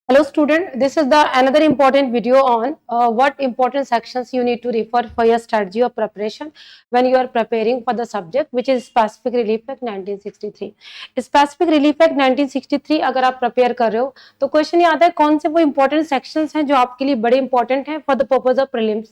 Hello student, this is the another important video on what important sections you need to refer for your strategy of preparation when you are preparing for the subject which is Specific Relief Act 1963. Specific Relief Act 1963 अगर आप prepare कर रहे हो तो question ये आता है कौन से वो important sections हैं जो आपके लिए बड़े important हैं for the purpose of prelims.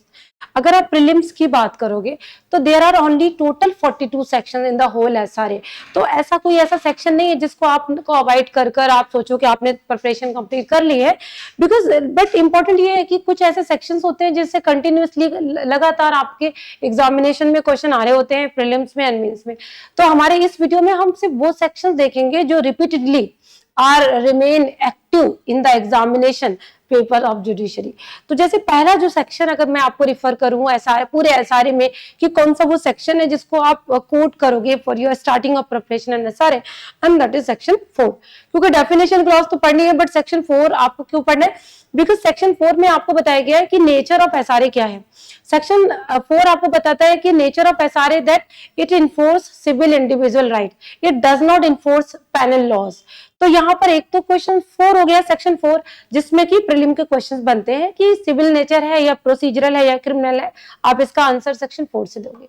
अगर आप प्रीलिम्स की बात करोगे तो there are only total 42 section in the whole SRA. तो ऐसा कोई ऐसा सेक्शन नहीं है जिसको आपको अवॉइड कर कर आप सोचो कि आपने प्रिपरेशन कंप्लीट कर ली है, बिकॉज बट इंपॉर्टेंट ये है कि कुछ ऐसे सेक्शंस होते हैं जिससे कंटिन्यूसली लगातार आपके एग्जामिनेशन में क्वेश्चन आ रहे होते हैं प्रीलिम्स में एंड मेंस में. तो हमारे इस वीडियो में हम सिर्फ वो सेक्शंस देखेंगे जो repeatedly are remain active in the examination paper of judiciary. तो जैसे पहला जो सेक्शन अगर मैं आपको रिफर करूं एसआरए पूरे एसआरए में कि कौन सा वो सेक्शन है जिसको आप कोट करोगे for your starting of preparation and SRA, and that is section 4. क्योंकि डेफिनेशन क्लॉज तो पढ़नी है बट सेक्शन 4 आपको क्यों पढ़ना है, बिकॉज सेक्शन 4 में आपको बताया गया है कि नेचर ऑफ एसआरए क्या है. सेक्शन 4 आपको बताता है कि nature of SRA that it enforce civil individual right, it does not enforce penal laws. तो यहाँ पर एक तो क्वेश्चन 4 हो गया सेक्शन 4 जिसमें कि प्रीलिम के क्वेश्चंस बनते हैं कि सिविल नेचर है या प्रोसीजरल है या क्रिमिनल है, आप इसका आंसर सेक्शन 4 से दोगे.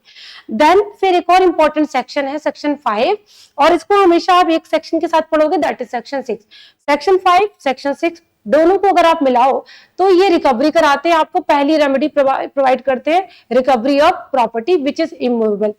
देन फिर एक और इंपॉर्टेंट सेक्शन है सेक्शन 5 और इसको हमेशा आप एक सेक्शन के साथ पढ़ोगे, that is section 6. Section 5 section 6 दोनों को अगर आप मिलाओ तो ये रिकवरी कराते हैं, आपको पहली रेमेडी प्रोवाइड करते हैं recovery of property which is immovable.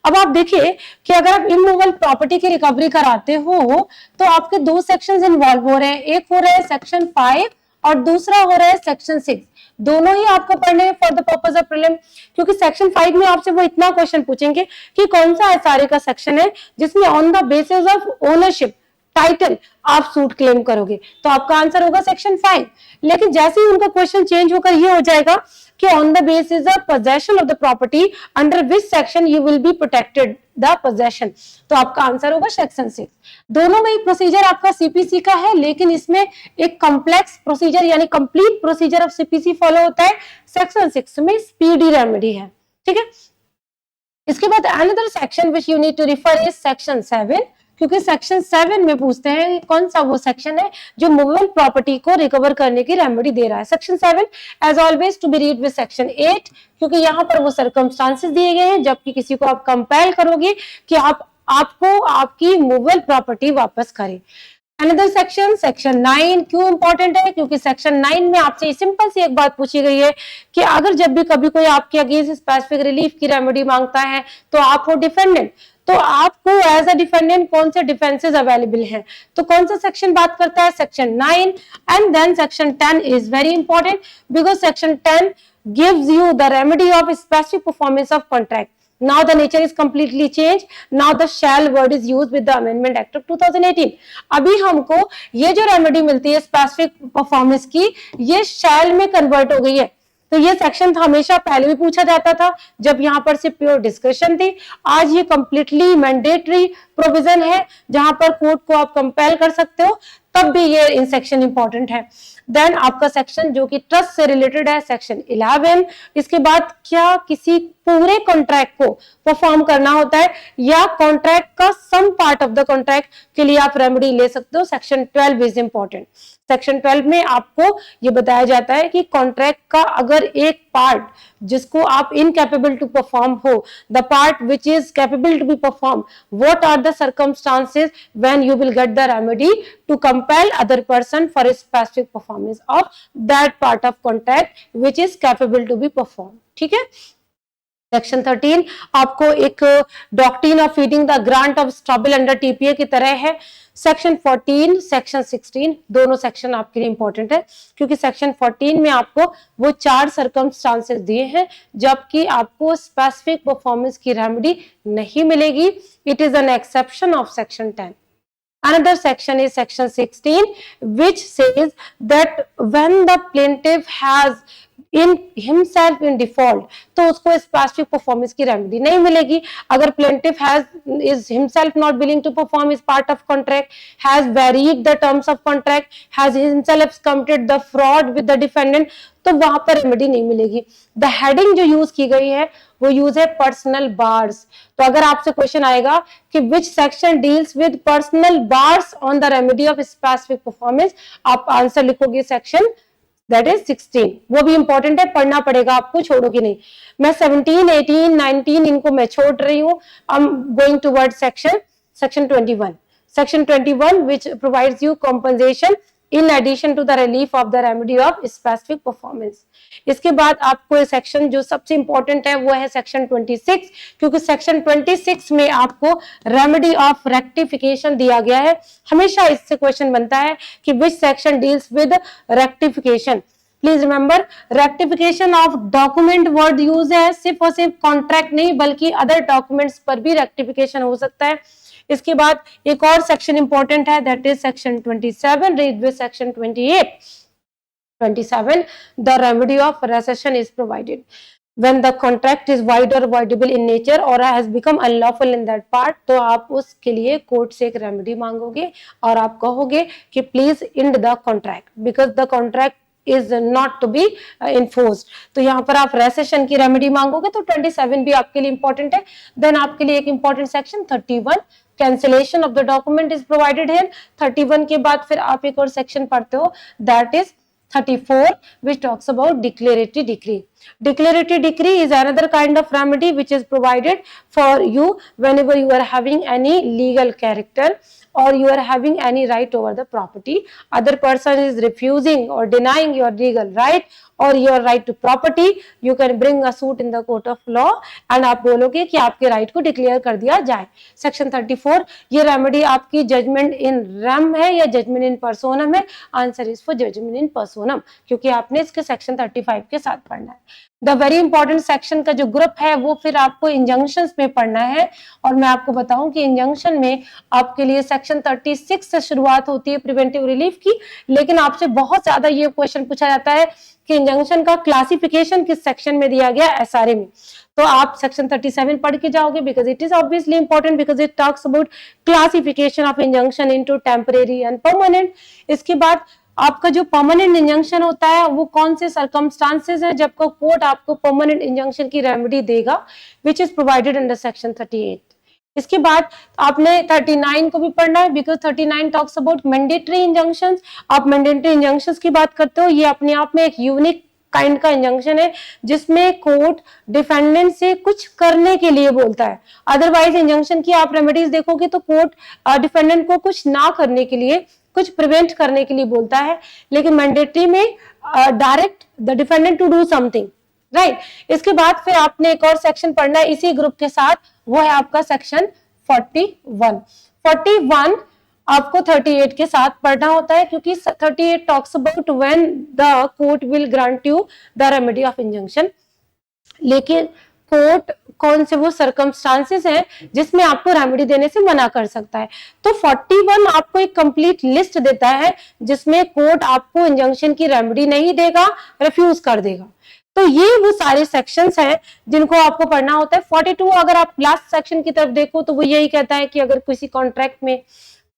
अब आप देखिए कि अगर आप इमूवेबल प्रॉपर्टी की रिकवरी कराते हो तो आपके दो सेक्शंस इन्वॉल्व हो रहे हैं, एक हो रहा है सेक्शन 5 और दूसरा हो रहा है सेक्शन 6. दोनों ही आपको पढ़ने हैं for the purpose of prelim, क्योंकि सेक्शन 5 में आपसे वो इतना क्वेश्चन पूछेंगे कि कौन सा एसआरए का सेक्शन है जिसमें on the basis of ownership title आप सूट क्लेम करोगे, तो आपका आंसर होगा सेक्शन 5. लेकिन जैसे ही उनका क्वेश्चन चेंज होकर ये हो जाएगा कि on the basis of possession of the property under which section you will be protected the possession, तो आपका आंसर होगा सेक्शन 6. दोनों में ही प्रोसीजर आपका सीपीसी का है, लेकिन इसमें एक कॉम्प्लेक्स प्रोसीजर यानी complete procedure of CPC follow होता है. सेक्शन 6 में स्पीडी रेमेडी है. ठीक है, इसके बाद another section which you need to refer is section 7, क्योंकि सेक्शन 7 में पूछते हैं कौन सा वो सेक्शन है जो मूवेबल प्रॉपर्टी को रिकवर करने की रेमेडी दे रहा है. Section 7 as always to be read with section 8, क्योंकि यहाँ पर वो सर्कमस्टांसेस दिए गए हैं जबकि किसी को आप कंपेल करोगे कि आपको आपकी मूवेबल प्रॉपर्टी वापस करे. अनदर सेक्शन सेक्शन 9 क्यों इंपॉर्टेंट है, क्योंकि सेक्शन 9 में आपसे सिंपल सी एक बात पूछी गई है कि अगर जब भी कभी कोई आपके अगेंस्ट स्पेसिफिक रिलीफ की रेमेडी मांगता है तो आप हो डिफेंडेंट, तो आपको एज अ डिफेंडेंट कौन से डिफेंसेस अवेलेबल हैं, तो कौन सा सेक्शन बात करता है, section 9. And then section 10 is very important because section 10 gives you the remedy of specific performance of contract. Now the nature is completely changed. Now the shall word is used with the Amendment Act of 2018. अभी हमको ये जो remedy मिलती है specific performance की, ये shall में convert हो गई है. तो ये सेक्शन हमेशा पहले भी पूछा जाता था जब यहाँ पर सिर्फ प्योर डिस्कशन थी. आज ये कंप्लीटली मैंडेटरी प्रोविजन है जहां पर कोर्ट को आप कंपेल कर सकते हो, तब भी ये इन सेक्शन इंपॉर्टेंट है. देन आपका सेक्शन जो कि ट्रस्ट से रिलेटेड है सेक्शन 11. इसके बाद क्या किसी पूरे कॉन्ट्रैक्ट को परफॉर्म करना होता है या कॉन्ट्रैक्ट का some part of the contract के लिए आप रेमेडी ले सकते हो, सेक्शन 12 इज इंपॉर्टेंट. सेक्शन 12 में आपको ये बताया जाता है कि कॉन्ट्रैक्ट का अगर एक पार्ट जिसको आप इनकैपेबल टू परफॉर्म हो, the part which is capable to be perform, what are the circumstances when you will get the remedy to compel other person for a specific performance of that part of contract which is capable to be performed. ठीक है. Section 13 आपको एक doctrine of feeding the grant of estoppel under TPA की तरह है. Section 14 section 16 दोनों section आपके लिए इंपॉर्टेंट है क्योंकि सेक्शन 14 में आपको वो 4 सर्कमस्टांसेस दिए हैं जबकि आपको स्पेसिफिक परफॉर्मेंस की रेमेडी नहीं मिलेगी. It is an exception of section 10. Another section is section 16 which says that when the plaintiff has in himself in default, तो उसको स्पेसिफिक परफॉर्मेंस की रेमेडी नहीं मिलेगी। अगर plaintiff has is himself not willing to perform is part of contract, has varied the terms of contract, has himself committed the fraud with the defendant, तो वहां पर remedy नहीं मिलेगी। द हेडिंग जो यूज की गई है वो यूज है पर्सनल बार्स। तो अगर आपसे क्वेश्चन आएगा कि which section deals with personal bars on the remedy of specific performance, आप आंसर लिखोगे सेक्शन दैट इज 16। वो भी इंपॉर्टेंट है, पढ़ना पड़ेगा आपको, छोड़ोगे नहीं। मैं 17, 18, 19 इनको मैं छोड़ रही हूँ। I am going toward section 21। Section 21 which provides you compensation in addition to the relief of the remedy of specific performance। इसके बाद आपको सेक्शन जो सबसे इंपॉर्टेंट है वो है सेक्शन 26, क्योंकि सेक्शन 26 में आपको रेमेडी ऑफ रेक्टिफिकेशन दिया गया है। हमेशा इससे क्वेश्चन बनता है कि which section deals with rectification. Please remember, rectification of document word use है, सिर्फ और सिर्फ कॉन्ट्रैक्ट नहीं बल्कि अदर डॉक्यूमेंट्स पर भी रेक्टिफिकेशन हो सकता है। इसके बाद एक और सेक्शन इंपॉर्टेंट है, that is section 27, read with section 28। 27, the remedy of recession is provided when the contract is void or voidable in nature or has become unlawful in that part। तो आप उसके लिए कोर्ट से एक remedy मांगोगे और आप कहोगे कि please end the contract because the contract is not to be enforced। तो यहाँ पर आप रेसेशन की रेमेडी मांगोगे, तो 27 भी आपके लिए इंपॉर्टेंट है। देन आपके लिए एक important section 31, cancellation of the document is provided here. 31 के बाद फिर आप एक और सेक्शन पढ़ते हो, that is 34, which talks about declaratory decree। Declaratory decree is another kind of remedy which is provided for you whenever you are having any legal character or you are having any right over the property, other person is refusing or denying your legal right or your right to property, you can bring a suit in the court of law and आप बोलोगे कि आपके right को declare कर दिया जाए। Section 34, ये remedy आपकी जजमेंट इन रेम है या जजमेंट इन पर्सोनम है? आंसर इज फॉर जजमेंट इन पर्सोनम, क्योंकि आपने इसके सेक्शन 35 के साथ पढ़ना है। द वेरी इंपॉर्टेंट सेक्शन का जो ग्रुप है वो फिर आपको इंजंक्शंस में पढ़ना है, और मैं आपको बताऊं कि इंजंक्शन में आपके लिए सेक्शन 36 से शुरुआत होती है प्रिवेंटिव रिलीफ की, लेकिन आपसे बहुत ज्यादा ये क्वेश्चन पूछा जाता है कि इंजंक्शन का क्लासिफिकेशन किस सेक्शन में दिया गया एसआरए में। तो आप सेक्शन 37 पढ़ के जाओगे because it is obviously important because it talks about classification of injunction into temporary and permanent. इसके बाद आपका जो परमानेंट इंजंक्शन होता है वो कौन से सर्कमस्टांसेस है जब कोर्ट आपको परमानेंट इंजंक्शन की रेमेडी देगा, which is provided under section 38। इसके बाद आपने 39 को भी पढ़ना है because 39 talks about mandatory injunctions. आप मैंडेटरी इंजंक्शंस की बात करते हो, ये अपने आप में एक यूनिक काइंड का इंजंक्शन है जिसमें कोर्ट डिफेंडेंट से कुछ करने के लिए बोलता है। अदरवाइज इंजंक्शन की आप रेमेडीज देखोगे तो कोर्ट डिफेंडेंट को कुछ ना करने के लिए, कुछ प्रिवेंट करने के लिए बोलता है, लेकिन मैंडेटरी में direct the defendant to do something, right. इसके बाद फिर आपने एक और सेक्शन पढ़ना है इसी ग्रुप के साथ, वो है आपका सेक्शन 41। 41 आपको 38 के साथ पढ़ना होता है क्योंकि 38 talks about when the court will grant you the remedy of injunction. लेकिन कोर्ट कौन से वो सर्कमस्टांसेस हैं जिसमें आपको रेमेडी देने से मना कर सकता है। तो 41 आपको एक कंप्लीट लिस्ट देता है जिसमें कोर्ट आपको इंजंक्शन की रेमेडी नहीं देगा, रिफ्यूज कर देगा। तो ये वो सारे सेक्शंस हैं जिनको आपको पढ़ना होता है। 42 अगर आप लास्ट सेक्शन की तरफ देखो तो वो यही कहता है कि अगर किसी कॉन्ट्रैक्ट में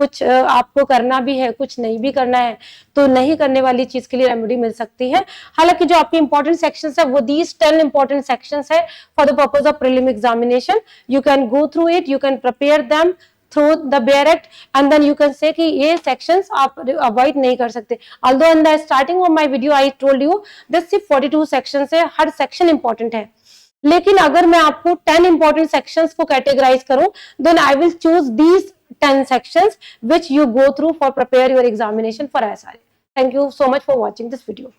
कुछ आपको करना भी है, कुछ नहीं भी करना है, तो नहीं करने वाली चीज के लिए रेमेडी मिल सकती है। हालांकि जो आपके इंपॉर्टेंट सेक्शंस है वो दीज 10 इंपॉर्टेंट सेक्शंस है for the purpose of prelim examination. You can go through it, you can prepare them through the bare act and then you can say कि ये सेक्शंस आप अवॉइड नहीं कर सकते। Although in the starting of my video I told you that सिर्फ 42 sections है, हर section important है। लेकिन अगर मैं आपको 10 इंपॉर्टेंट सेक्शंस को कैटेगराइज करूं, then I will choose these 10 sections which you go through for prepare your examination for SRA. Thank you so much for watching this video.